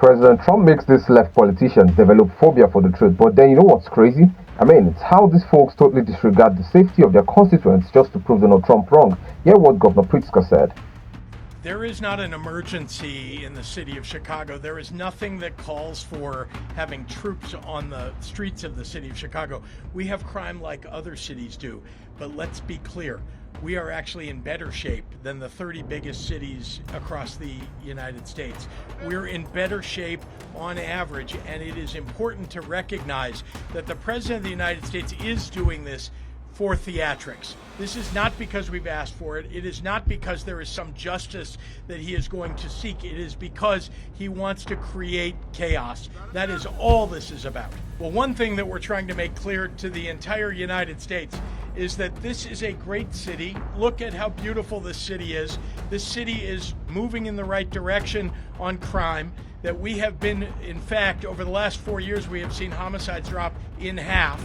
President Trump makes these left politicians develop phobia for the truth, but then you know what's crazy? It's how these folks totally disregard the safety of their constituents just to prove Donald Trump wrong. Hear what Governor Pritzker said. There is not an emergency in the city of Chicago. There is nothing that calls for having troops on the streets of the city of Chicago. We have crime like other cities do. But let's be clear, we are actually in better shape than the 30 biggest cities across the United States. We're in better shape on average, and it is important to recognize that the President of the United States is doing this for theatrics. This is not because we've asked for it. It is not because there is some justice that he is going to seek. It is because he wants to create chaos. That is all this is about. Well, one thing that we're trying to make clear to the entire United States is that this is a great city. Look at how beautiful this city is. This city is moving in the right direction on crime. That we have been, in fact, over the last 4 years, we have seen homicides drop in half.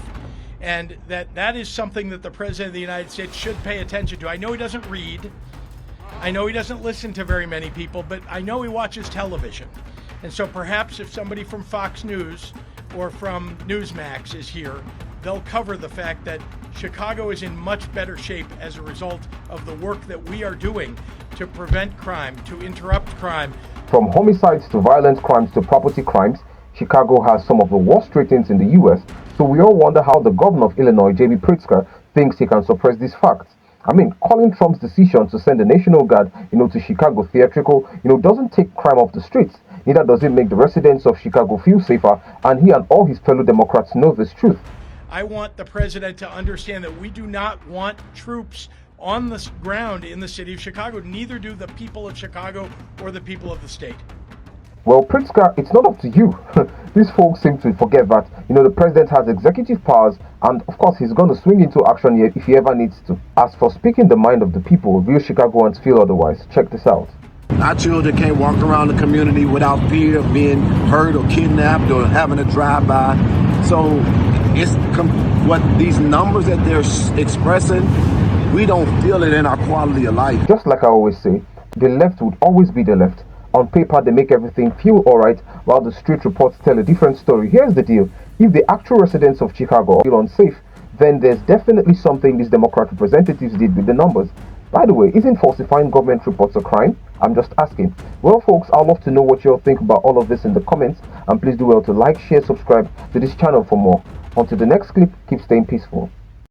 And that is something that the President of the United States should pay attention to. I know he doesn't read. I know he doesn't listen to very many people, but I know he watches television. And so perhaps if somebody from Fox News or from Newsmax is here, they'll cover the fact that Chicago is in much better shape as a result of the work that we are doing to prevent crime, to interrupt crime. From homicides to violent crimes to property crimes, Chicago has some of the worst ratings in the U.S., so we all wonder how the governor of Illinois, JB Pritzker, thinks he can suppress these facts. Calling Trump's decision to send the National Guard, to Chicago theatrical, doesn't take crime off the streets. Neither does it make the residents of Chicago feel safer, and he and all his fellow Democrats know this truth. I want the president to understand that we do not want troops on the ground in the city of Chicago. Neither do the people of Chicago or the people of the state. Well, Pritzker, it's not up to you. These folks seem to forget that, the president has executive powers, and of course he's going to swing into action here if he ever needs to. As for speaking the mind of the people, real Chicagoans feel otherwise. Check this out. Our children can't walk around the community without fear of being hurt or kidnapped or having a drive-by. So it's what these numbers that they're expressing, we don't feel it in our quality of life. Just like I always say, the left would always be the left. On paper, they make everything feel alright, while the street reports tell a different story. Here's the deal. If the actual residents of Chicago feel unsafe, then there's definitely something these Democrat representatives did with the numbers. By the way, isn't falsifying government reports a crime? I'm just asking. Well, folks, I'd love to know what you all think about all of this in the comments, and please do well to like, share, subscribe to this channel for more. Until the next clip, keep staying peaceful.